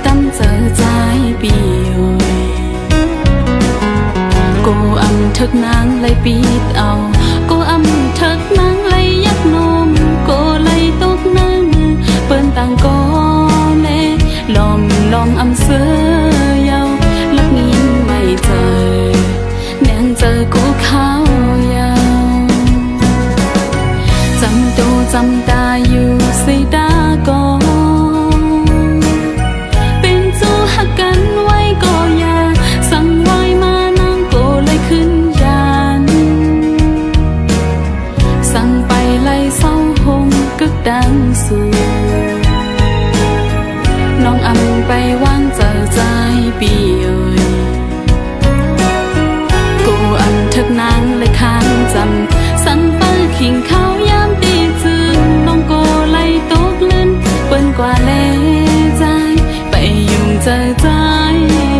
tâm giờ trái bi ơi cô âm thức nắng lấy bít ao cô âm thức nắng lấy giấc nôm cô lấy tốt nắng bên tàng có lẽ lòm lòm âm sơ yao lắc nghiêng mây trời nàng giờ cô khao yaoจำตัวจำตาอยู่สิตาก็เป็นจูหักกันไว้ก็อย่าสั่งไว้มานางก็เลยขึ้นยานสั่งไปไล่เศร้าหงกึกดังสู่น้องอำไปวางเจอใจปีเอ่ยกูอำทึกนางเลยค้างจำสั่งเปิดขิงเขายามตีน้องโกไล่ตกลื่นเปิ้นกว่าเลใจไปยุ่งเจอใจ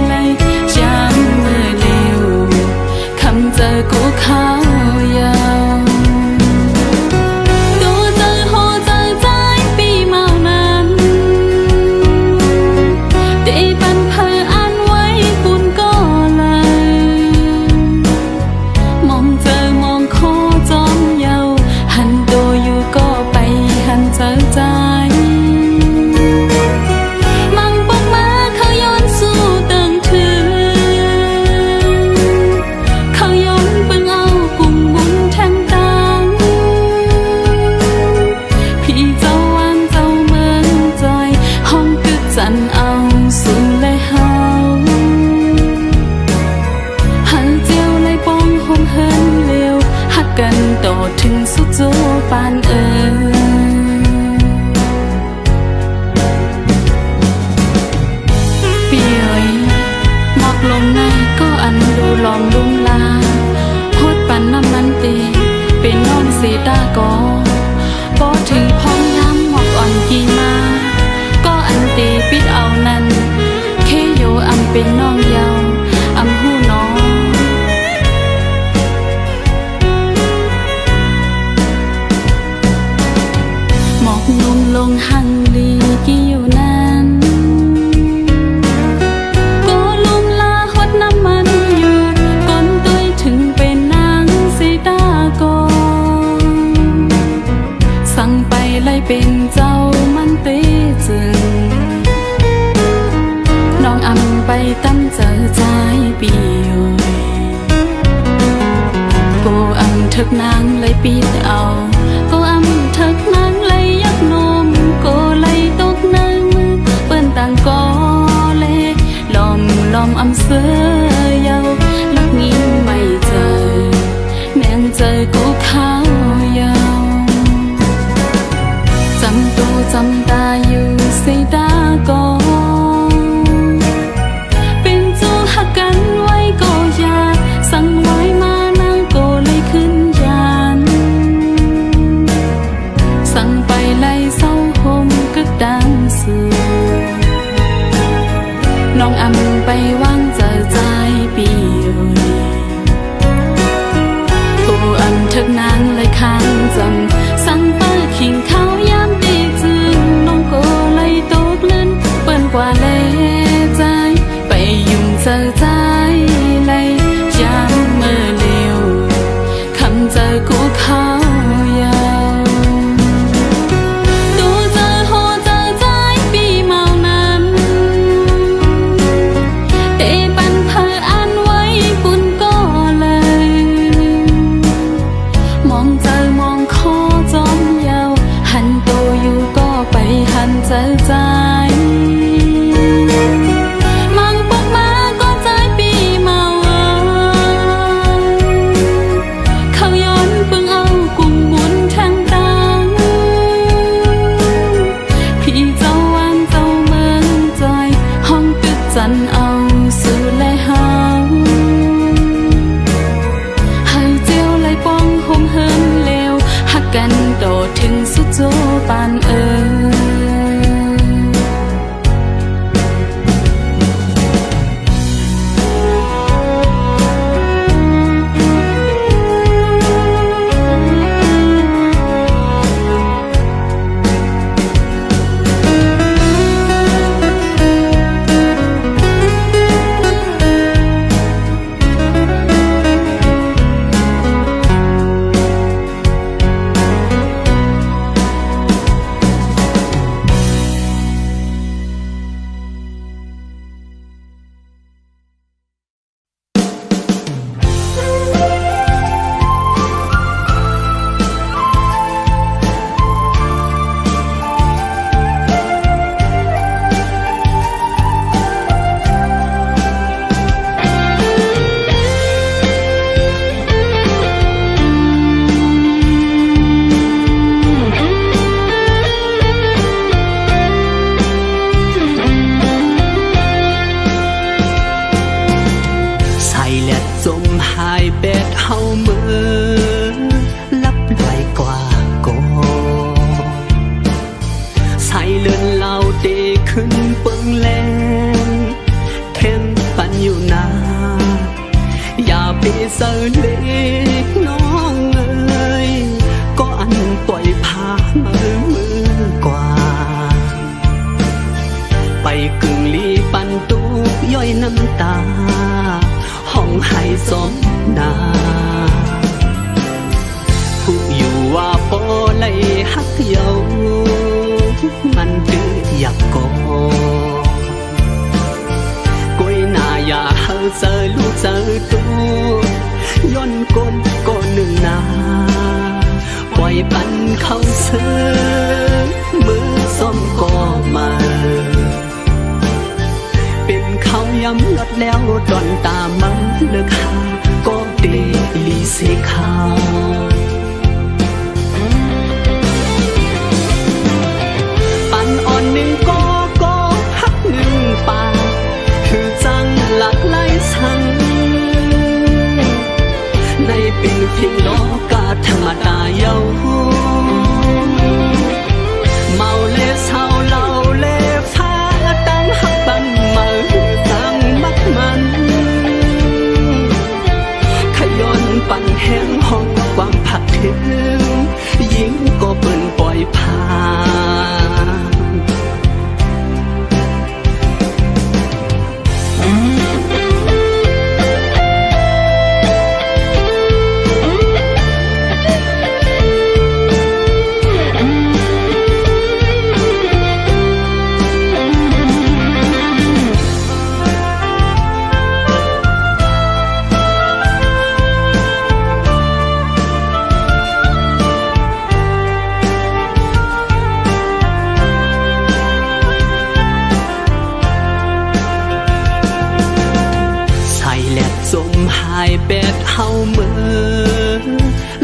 เลยจำมือเร็วคำเจอกูเขายาวตัวเจอโหเจอใจปีเมานั้นได้ปันเพออ่านไว้ปุ่นก็เลยมองเจอมองโคจอมเยาหันโดอยู่ก็หันเจอใจมังปกมาเขาย้อนสู้ตึงถือเขาย้อนเบิ่งเอากุ่มบุญแทงตังพี่เจ้าวางเจ้าเมืองจอยห้องกึกจันเอาสู่และเฮาหันเจียวเลยป้องห้องเฮินเร็วหักกันต่อถึงสุดโจปานลมในก็อันดูลอมลุ่มลาโพดปันน้ำมันตีเป็นน้องสีตากอพอถึงพ้องย้ำหมอกอ่อนกีมาก็อันตีปิดเอานั้นเคโยอำเป็นน้องเยาอำหูน้องหมอกนุ่มลงหังลีกี่อยู่นั้นเป็นเจ้ามันเตจึงน้องอำไปตั้มเจอใจปีเอ่ยกูอำทึกนางเลยปีดเอากูอำทึกนางเลยยักนมกูเลยตกนางมือเปิ้นต่างก็เลยลอมลอมอำเสือยาวลักงิ้งไม่เจอแนงเจอกูเขายาวจำตัวจำตาอยู่สิตาก็เป็นจูหักกันไว้ก็อย่าสั่งไว้มานางก็เลยขึ้นยานสั่งไปไล่เศร้าหมกึกดังสู่น้องอำไปวางเจอใจปีเอ่ยกูอำทึกนางเลยค้างจำสั่งเปิดขิงเขายามกว่าเลใจไปยุ่งเจอใจเลยยามเมื่อเร็วคำเจอกูเขายาวตัวเจอโหเจอใจปีเมานั้นได้ปันเพออ่านไว้ปุ่นก็เลยมองเจอมองโคจอมยาวหันโตอยู่ก็ไปหันเจอใจจันเอาสู่และเฮาให้เจียวไล่ป้องหมเฮินเร็วหักกันโดดถึงสุดโจปาน กึ่งลีปันตุกย่อยน้ำตาห้องไห้สมนาผู้อยู่ว่าปอไหลฮักเยามันดื้ออยากกอกวยหน้าอย่าเฮาเจอลูกเจอตูย้อนก้นก็หนึ่งนาปล่อยปันเข้าเสือมือส้มก็มาเป็นเขาย้ำลดแล้วดอนตามันเลิกหาก็เดลีเสียข่าวปันอ่อนหนึ่งก็ฮักหนึ่งป่าคือจังหลักไหลสั่งในเป็นเพียงโลกาธรรมดาเยาเมาเล่เศร้าเล่าเล่ฟ้าตั้งหักบันมาตั้งมักมันขย้อนปั่นแห้งห้องความผักถึงยิ่งก็เปิ่นปล่อยผ่านสมหายแปดเฮาเมื่อ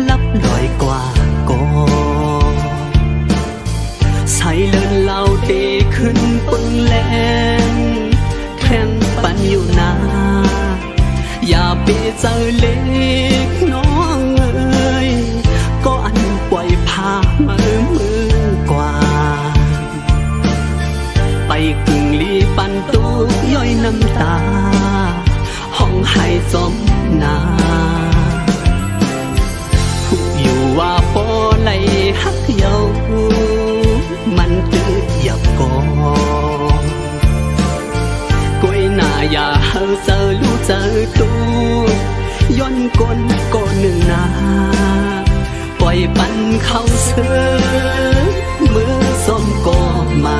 ลับลอยกว่าก่อใส่เลินเหล่าเตขึ้นปึงแรงแข่งปันอยู่นาอย่าไปเจอเล็กน้องเอ้ยก็อันปล่อยพามือกว่าไปกึ่งลีปันตุกย่อยน้ำตาห้องให้สมนาผู้อยู่ว่าปอไหลฮักเยามันตื้ออยากกอกวยหน้าอย่าเฮาเจอลูกเจอตูย้อนก้นก็หนึ่งนาปล่อยปันเข้าเสือมือส้มก็มา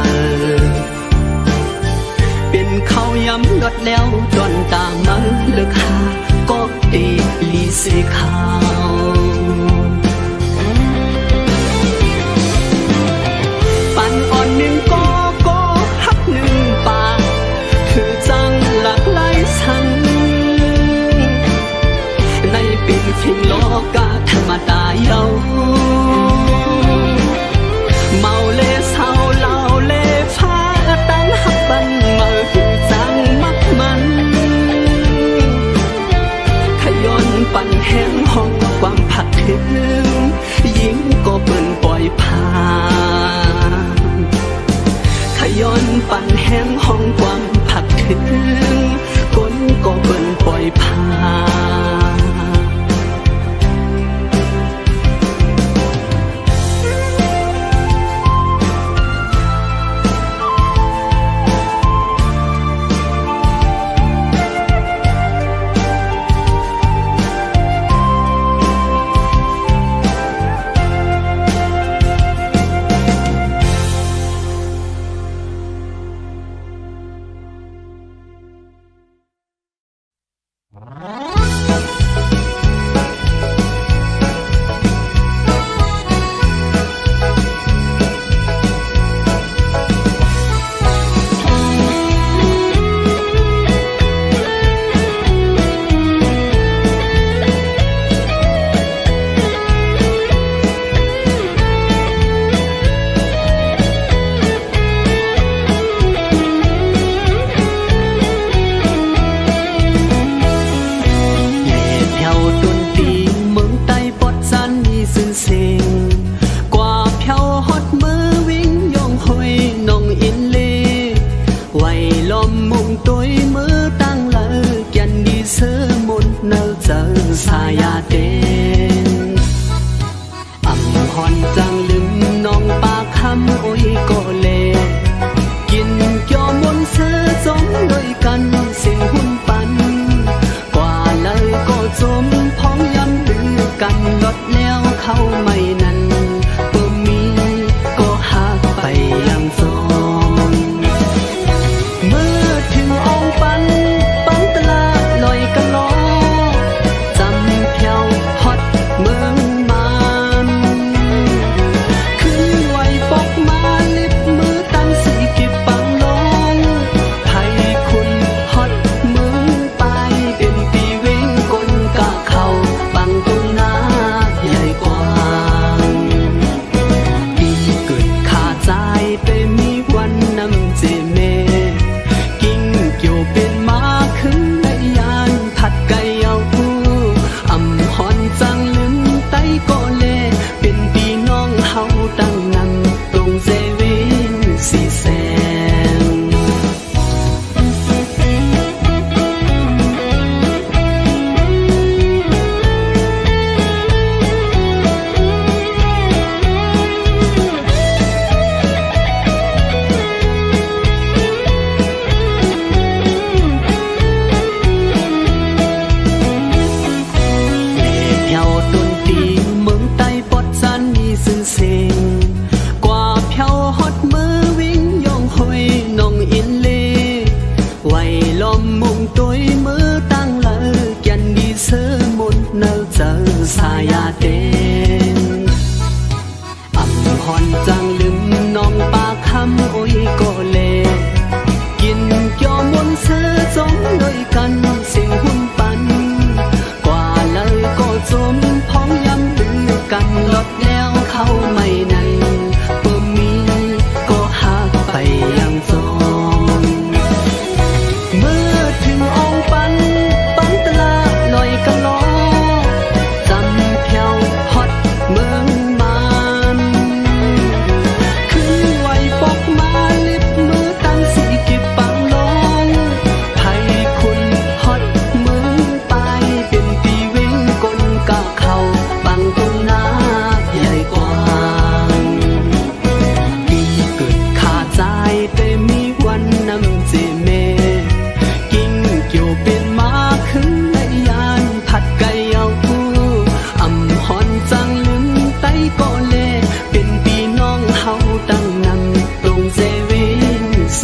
เป็นเขาย้ำลดแล้วดอนตามันเลิกหาก็เดลีเสียข่าวปันอ่อนหนึ่งก็ฮักหนึ่งป่าคือจังหลักไหลสั่งในเป็นเพียงโลกาธรรมดาเยาเมาเล่เศร้าเล่าเล่ฟ้าตั้งหักบันมาจังมักมันขย้อนปั่นแห้งห้องความผักถึงยิ่งก็เปิ่นปล่อยผ่านขย้อนปั่นแห้งห้องความผักถึงก้นก็เปิ่นปล่อยผ่านจังลืมน้องปากคำโอ้ยก็เลกินเกี่ยวมน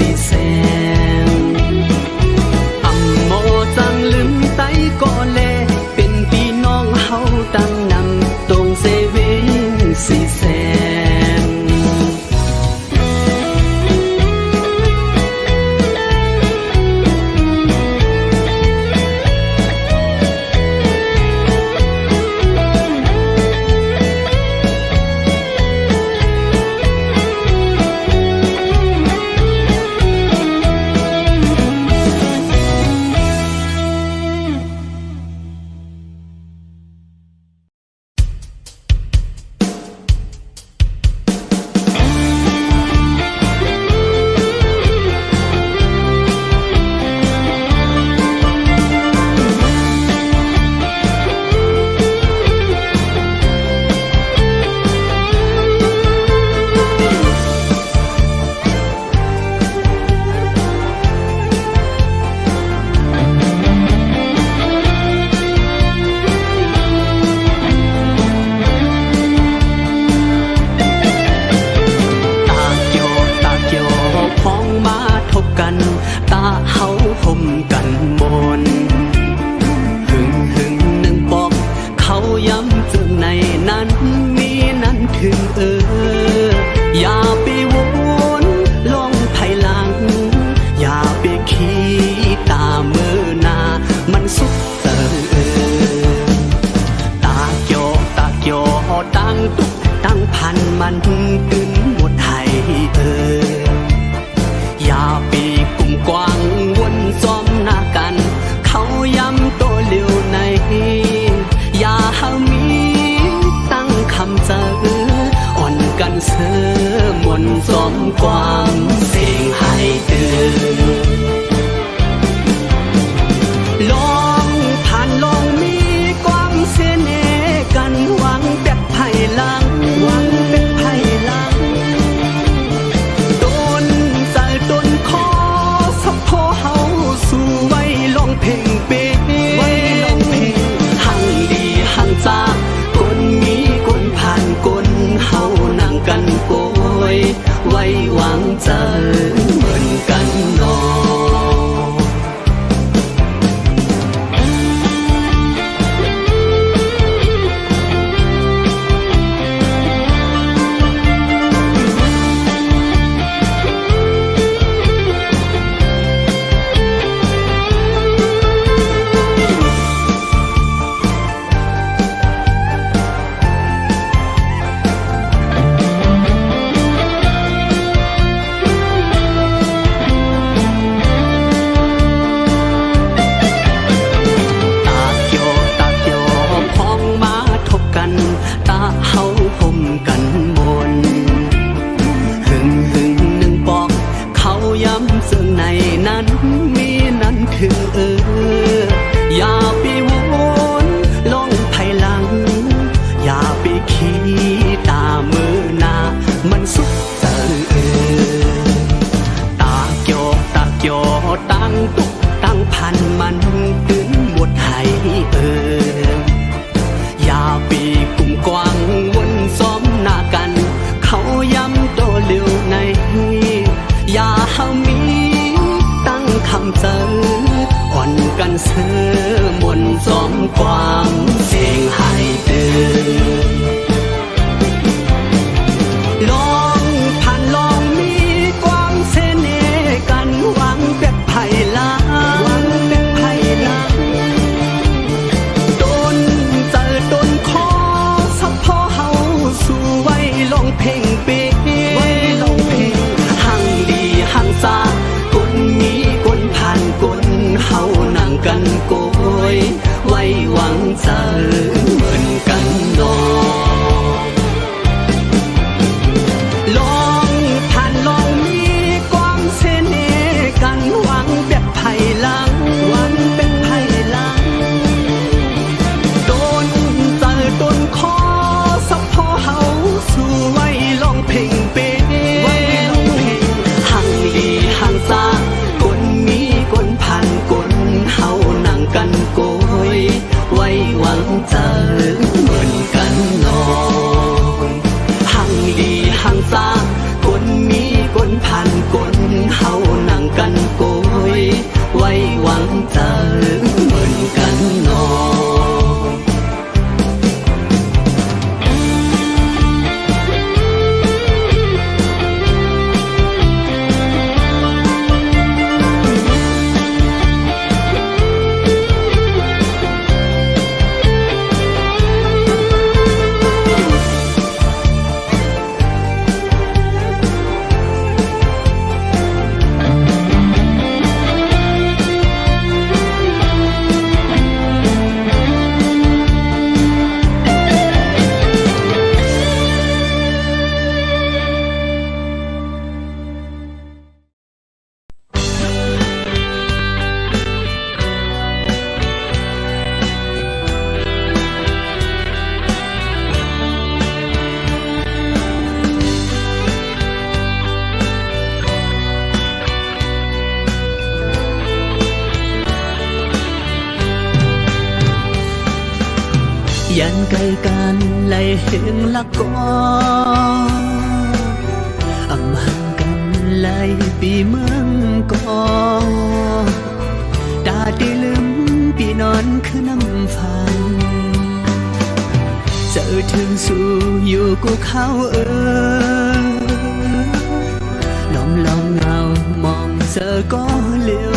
สีแสงอำโมจังลืมไตก่อแลเป็นพี่น้องเฮาตั้งนำตรงเซเว่นสีแสงตาเฮาห่มกันมนหึงหนึ่งปอกเขาย้ำจึงในนั้นมีนั้นถึงอย่าไปวนลงภายหลังอย่าไปขี้ตาเมื่อหน้ามันสุดตาเกี่ยวตั้งตุกตั้งพันมันกึนหมดไทยอย่าปีกุ่มกว้างวนซ้อมหน้ากันเขาย้ำตัวเร็วในอย่าหามีตั้งคำเจออ่อนกันเสือมนซ้อมความเสียงให้ตื่นลองผ่านลองมีความเสียเนกันหวังแบบไผ่ลังหวังแบบไผ่ลังต้นคอสับพอเฮาสู่ไว้ลองเพลงเป๊ะไว้ลองเพลงหังดีหังจากคนมีคนผ่านคนเฮานั่งกันโกยไว้วางใจเหมือนกันนออย่าไปวนลงภายหลังอย่าไปขี้ตามือหน้ามันสุดตาเกี่ยวตั้งตุกตั้งพันมันตึงหมดให้อย่าไปกุ่มกว้างวนซ้อมหน้ากันเขาย้ำตัวเร็วในอย่าหามีตั้งคำเจออ่อนกันเสือมนซ้อมความเสียงให้ตื่นลองผ่านลองมีความเสน่ห์กันหวังแบบไผ่ลังหวังแบบไผ่ลังต้นเจอต้นคอสับพอเฮาสู่ไว้ลองเพลงเป๊ะไว้ลองเพลงหังดีหังซาคนมีคนผ่านคนเฮานั่งกันโกยไว้วางใจเหมือนกันนอลองผ่านลองมีความเสน่ห์กันหวังแบบไผ่ลังหวังแบบไผ่ลังต้นเจอต้นคอสับพอเฮาสู่ไว้ลองเพลงเป๊ะไว้ลองเพลงหังดีหังซาคนมีคนผ่านคนเฮานั่งกันโกยไว้วางใจ ยันไกลกันไล่เหงละก็อำหังกันไล่ปีเมืองก็ตาได้ลืมปีนอนคือน้ำฟันเจอถึงสู่อยู่กูเขาลอมเงามองเจอก็เลี้ยว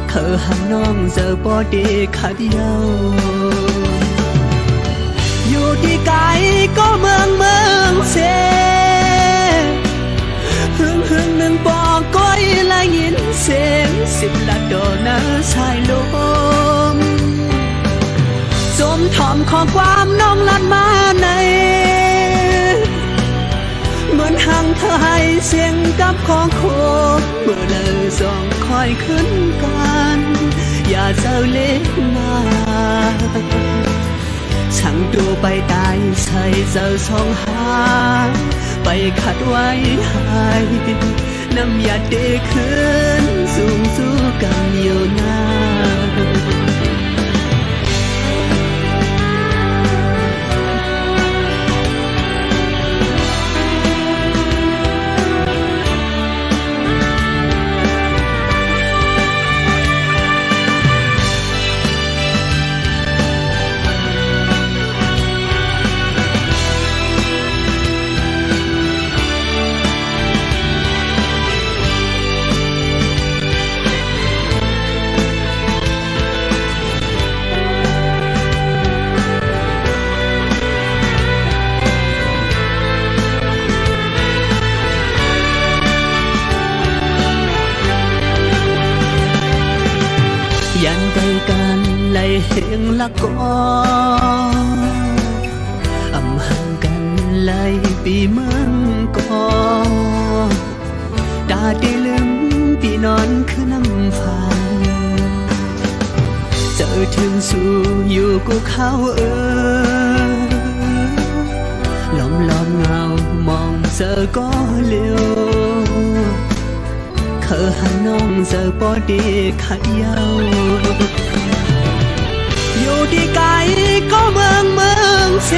เธอหันน้องเจอบ่ดีขัดเย้าอยู่ที่ไกลก็เมืองเสหึงหนึ่งบอกก้อยและยินเสียงสิบละโดนะชายลมสมถอมขอความน้องลัดมาในเหมือนหังเธอให้เสียงกับของโคเมื่อเลอสองคอยขึ้นกันอย่าเจ้าเล็กมาช่างตัวไปตายใส่เจ้าสองหาไปขัดไว้ให้น้ำยาเดขึ้นสูงสู้กันอยู่นยันไกลกันไล่เหงละก็อำหังกันไล่ปีเมืองก็ตาได้ลืมปีนอนคือน้ำฟันเจอถึงสู่อยู่กูเขาลอมเงามองเจอก็เลี้ยวเธอหันน้องเจอบ่ดีขัดเย้าอยู่ที่ไกลก็เมืองเส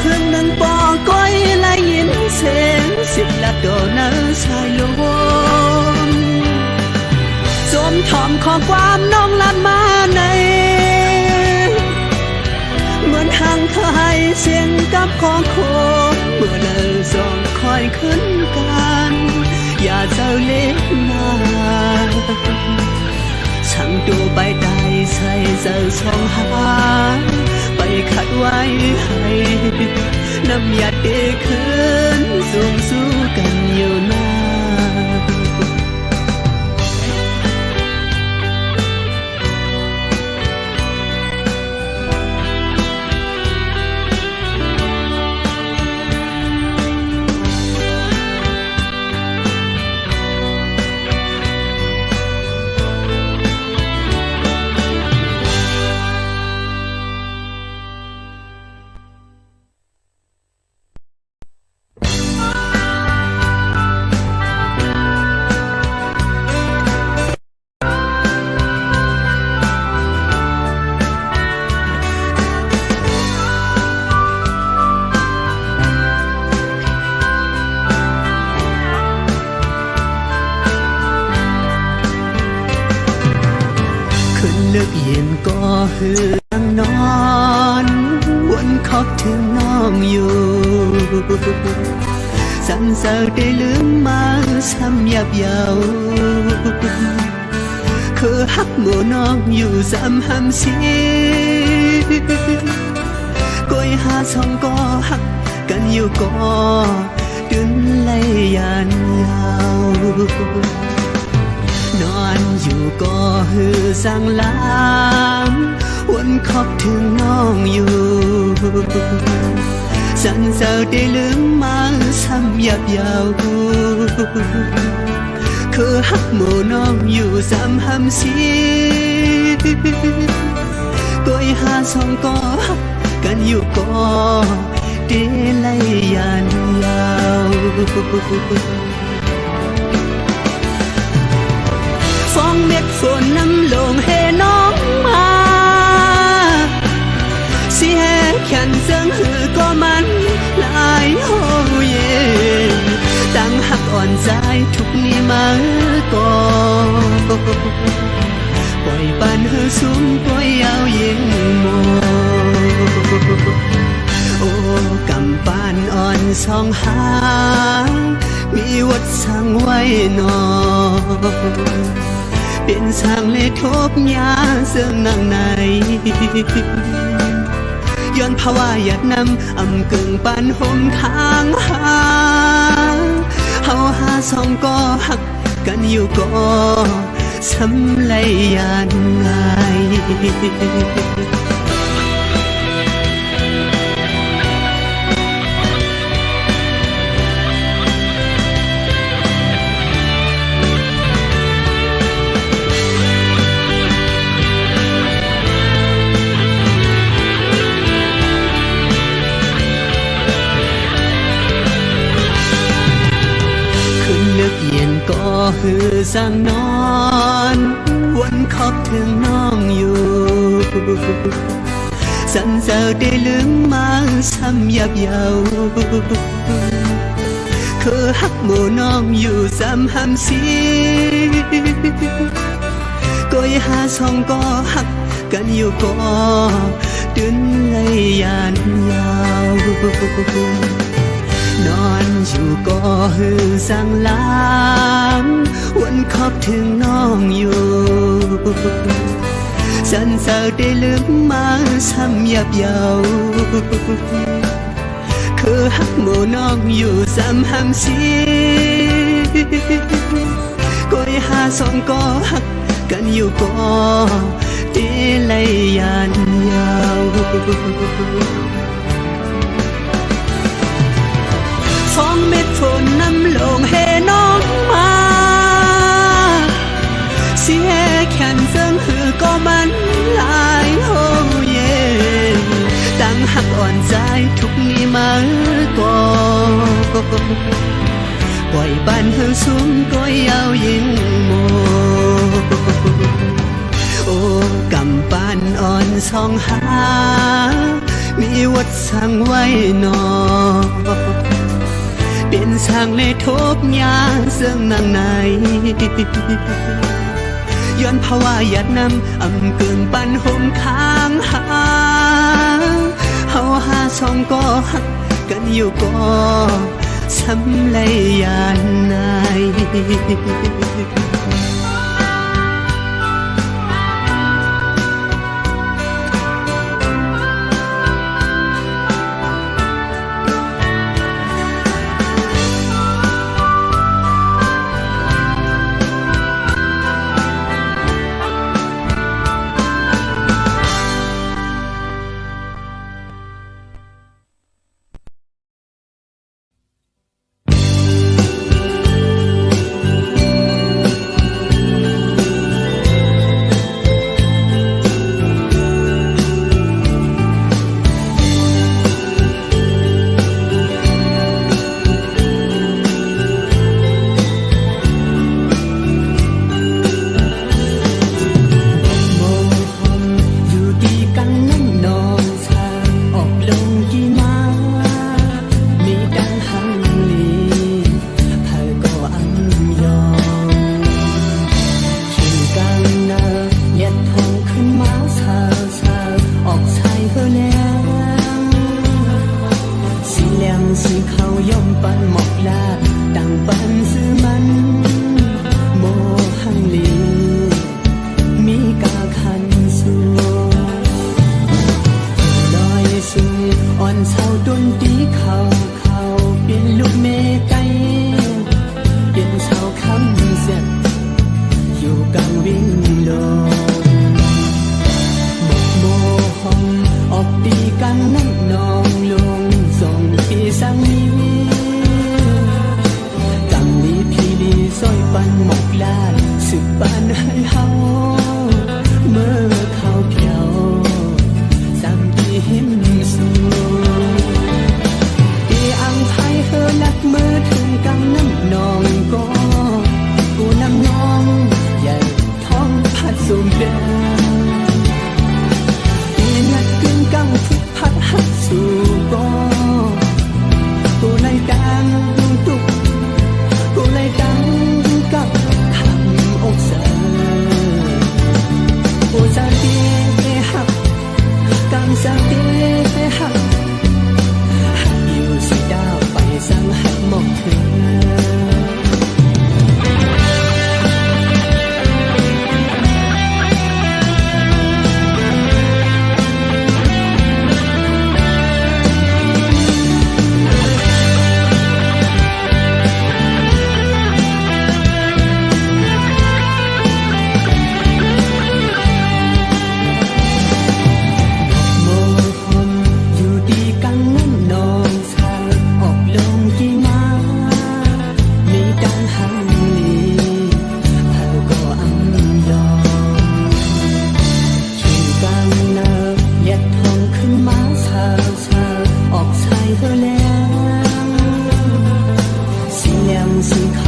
หึงหนึ่งบอกก้อยและยินเสียงสิบละโดนะชายลมสมถอมขอความน้องลัดมาในเหมือนหังเธอให้เสียงกับของโคเมื่อเลอสองคอยขึ้นกันอย่าเจ้าเล็กมาช่างตัวไปได้ใส่เจ้าสองหาไปขัดไว้ให้น้ำยาเดขึ้นสูงสู้กันอยู่นานเลือกเย็นก็หือนั่งนอนวนคอบถึงน้องอยู่สันเสาได้ลืมมาซ้ำยับเยาคือฮักหมู่น้องอยู่ซ้ำห้ำสีก้อยหาสองก็ฮักกันอยู่ก็ดึงไล่ยันยาวนอนอยู่ก็หือสั่งลามวนคอบถึงน้องอยู่สันเสาได้ลืมมาซ้ำยับเยาคือฮักหมู่น้องอยู่ซ้ำห้ำสีก้อยหาสองก็ฮักกันอยู่ก็ได้ไล่ยันยาวฟองเม็ดฝนน้ำลงให้น้อง องหามีวัดสร้างไว้หนอเป็นสร้างเลทบยาเสื่องนางในย้อนภาวะอยากนำอำกึ่งปานหมทางหาเฮาหาสองก็หักกันอยู่ก็สำเลยยานง่าย คืนลึกเย็นก็หือสั่งนอนวนขอบถึงน้องอยู่สันเจอได้ลืมมาซ้ำยับเยาคือหักหมู่น้องอยู่ซ้ำหำสีก็ยหาสองก็หักกันอยู่ก็ดึนเลยยานยาวนอนอยู่ก็หือสั่งลางวนขอบถึงน้องอยู่สันเสาได้ลืมมาซ้ำยับเยาคือหักหมู่น้องอยู่ซ้ำหำสีก็ยหาสองก็หักกันอยู่ก็ดีเลยยานยาวฟองเม็ดฝนน้ำลงให้น้องมาเสียแขนเสื่องหือก็มันหลายโฮเย่ตั้งหักอ่อนใจทุกนี้มาก่อนปล่อยบ้านเฮือสูงก็ยาวยิ่งโมโอ้กำปานอ่อนสองหามีวัดสั่งไว้นอเป็นสร้างเลทบยาเสื่องนางในย้อนภาวะอยากนำอำเกินปันหมค้างหาเฮาหาสองก็หักกันอยู่ก็สำเลยยานนาย ซึ่งเขา